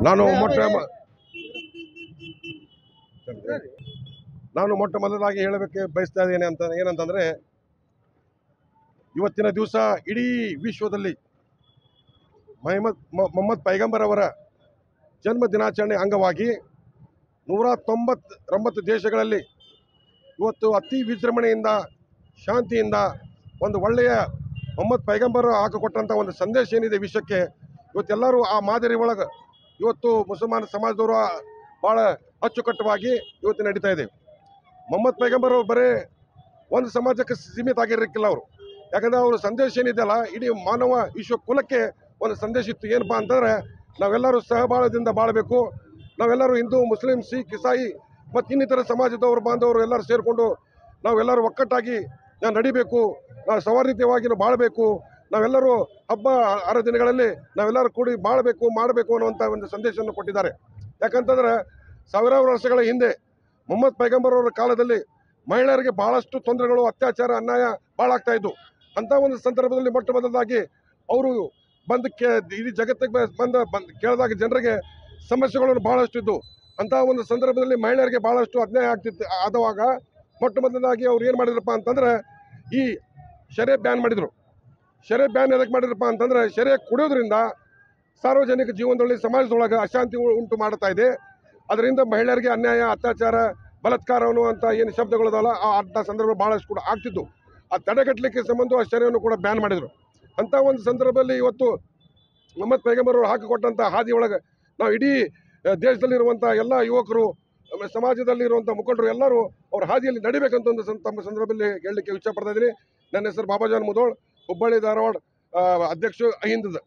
ನಾನು ಮೊಟ್ಟ ಮೊದಲಾಗಿ ಹೇಳಬೇಕು ಬಯಸ್ತಾ ಇದ್ದೇನೆ ಅಂತ ಏನಂತಂದ್ರೆ, ಇವತ್ತಿನ ದಿವಸ ಇಡೀ ವಿಶ್ವದಲ್ಲಿ ಮೊಹಮ್ಮದ್ ಪೈಗಂಬರ್ ಅವರ ಜನ್ಮ ದಿನಾಚರಣೆ ಅಂಗವಾಗಿ 199 ದೇಶಗಳಲ್ಲಿ ಇವತ್ತು ಅತಿ ವಿಜೃಂಭಣೆಯಿಂದ ಶಾಂತಿಯಿಂದ ಒಂದು ಒಳ್ಳೆಯ ಮೊಹಮ್ಮದ್ ಪೈಗಂಬರ್ ಹಾಕಿಕೊಟ್ಟಂಥ ಒಂದು ಸಂದೇಶ ಏನಿದೆ ವಿಶ್ವಕ್ಕೆ, ಇವತ್ತೆಲ್ಲರೂ ಆ ಮಾದರಿ ಒಳಗೆ ಇವತ್ತು ಮುಸಲ್ಮಾನ ಸಮಾಜದವರು ಭಾಳ ಅಚ್ಚುಕಟ್ಟವಾಗಿ ಇವತ್ತು ನಡೀತಾ ಇದೆ. ಮೊಹಮ್ಮದ್ ಪೈಗಂಬರ್ ಅವರು ಬರೀ ಒಂದು ಸಮಾಜಕ್ಕೆ ಸೀಮಿತ ಆಗಿರಕ್ಕಿಲ್ಲ ಅವರು, ಯಾಕಂದರೆ ಅವರ ಸಂದೇಶ ಏನಿದೆಯಲ್ಲ ಇಡೀ ಮಾನವ ವಿಶ್ವ ಕುಲಕ್ಕೆ ಒಂದು ಸಂದೇಶ ಇತ್ತು. ಏನಪ್ಪ ಅಂತಂದರೆ, ನಾವೆಲ್ಲರೂ ಸಹಬಾಳದಿಂದ ಬಾಳಬೇಕು, ನಾವೆಲ್ಲರೂ ಹಿಂದೂ ಮುಸ್ಲಿಂ ಸಿಖ್ ಇಸಾಯಿ ಮತ್ತು ಇನ್ನಿತರ ಸಮಾಜದವರು ಬಾಂಧವರು ಎಲ್ಲರೂ ಸೇರಿಕೊಂಡು ನಾವೆಲ್ಲರೂ ಒಕ್ಕಟ್ಟಾಗಿ ನಡಿಬೇಕು, ನಾವು ಸೌಹಾರ್ದಯುತವಾಗಿ ಬಾಳಬೇಕು, ನಾವೆಲ್ಲರೂ ಹಬ್ಬ ಹರಿದಿನಗಳಲ್ಲಿ ನಾವೆಲ್ಲರೂ ಕೂಡಿ ಮಾಡಬೇಕು ಅನ್ನುವಂಥ ಒಂದು ಸಂದೇಶವನ್ನು ಕೊಟ್ಟಿದ್ದಾರೆ. ಯಾಕಂತಂದರೆ ಸಾವಿರಾರು ವರ್ಷಗಳ ಹಿಂದೆ ಮೊಹಮ್ಮದ್ ಪೈಗಂಬರ್ ಅವರ ಕಾಲದಲ್ಲಿ ಮಹಿಳೆಯರಿಗೆ ಬಹಳಷ್ಟು ತೊಂದರೆಗಳು, ಅತ್ಯಾಚಾರ, ಅನ್ಯಾಯ ಭಾಳ ಆಗ್ತಾ ಇದ್ದು. ಅಂಥ ಒಂದು ಸಂದರ್ಭದಲ್ಲಿ ಮೊಟ್ಟ ಮೊದಲಾಗಿ ಅವರು ಇಡೀ ಜಗತ್ತಿಗೆ ಬಂದು ಕೇಳಿದಾಗ ಜನರಿಗೆ ಸಮಸ್ಯೆಗಳನ್ನು ಬಹಳಷ್ಟು ಇದ್ದು. ಅಂಥ ಒಂದು ಸಂದರ್ಭದಲ್ಲಿ ಮಹಿಳೆಯರಿಗೆ ಬಹಳಷ್ಟು ಅನ್ಯಾಯ ಆದವಾಗ ಮೊಟ್ಟ ಮೊದಲಾಗಿ ಅವ್ರು ಏನು ಮಾಡಿದ್ರಪ್ಪ ಅಂತಂದರೆ ಈ ಶರೀಯ ಬ್ಯಾನ್ ಮಾಡಿದರು. ಶರೀಯ ಬ್ಯಾನ್ ಎದಕ್ಕೆ ಮಾಡಿದ್ರಪ್ಪ ಅಂತಂದರೆ, ಶರೀಯ ಕುಡಿಯೋದ್ರಿಂದ ಸಾರ್ವಜನಿಕ ಜೀವನದಲ್ಲಿ ಸಮಾಜದೊಳಗೆ ಅಶಾಂತಿ ಉಂಟು ಮಾಡ್ತಾ ಇದೆ. ಅದರಿಂದ ಮಹಿಳೆಯರಿಗೆ ಅನ್ಯಾಯ, ಅತ್ಯಾಚಾರ, ಬಲಾತ್ಕಾರ ಅನ್ನುವಂಥ ಏನು ಶಬ್ದಗಳದಲ್ಲ ಆ ಅಂಥ ಸಂದರ್ಭ ಭಾಳಷ್ಟು ಕೂಡ ಆಗ್ತಿತ್ತು. ಆ ತಡೆಗಟ್ಟಲಿಕ್ಕೆ ಸಂಬಂಧ ಆ ಶರೀಯವನ್ನು ಕೂಡ ಬ್ಯಾನ್ ಮಾಡಿದರು. ಅಂಥ ಒಂದು ಸಂದರ್ಭದಲ್ಲಿ ಇವತ್ತು ಮೊಹಮ್ಮದ್ ಪೈಗಂಬರ್ ಅವರು ಹಾಕಿಕೊಟ್ಟಂಥ ಹಾದಿ ಒಳಗೆ ನಾವು ಇಡೀ ದೇಶದಲ್ಲಿರುವಂಥ ಎಲ್ಲ ಯುವಕರು, ಸಮಾಜದಲ್ಲಿರುವಂಥ ಮುಖಂಡರು ಎಲ್ಲರೂ ಅವ್ರ ಹಾದಿಯಲ್ಲಿ ನಡಿಬೇಕಂತ ಒಂದು ತಮ್ಮ ಸಂದರ್ಭದಲ್ಲಿ ಹೇಳಲಿಕ್ಕೆ ಇಷ್ಟಪಡ್ತಾ ಇದ್ದೀನಿ. ನನ್ನ ಹೆಸರು ಬಾಬಾಜಾನ್ ಮುದೋಳ್, ಹುಬ್ಬಳ್ಳಿ ಧಾರವಾಡ ಅಧ್ಯಕ್ಷ ಅಹಿಂದದ.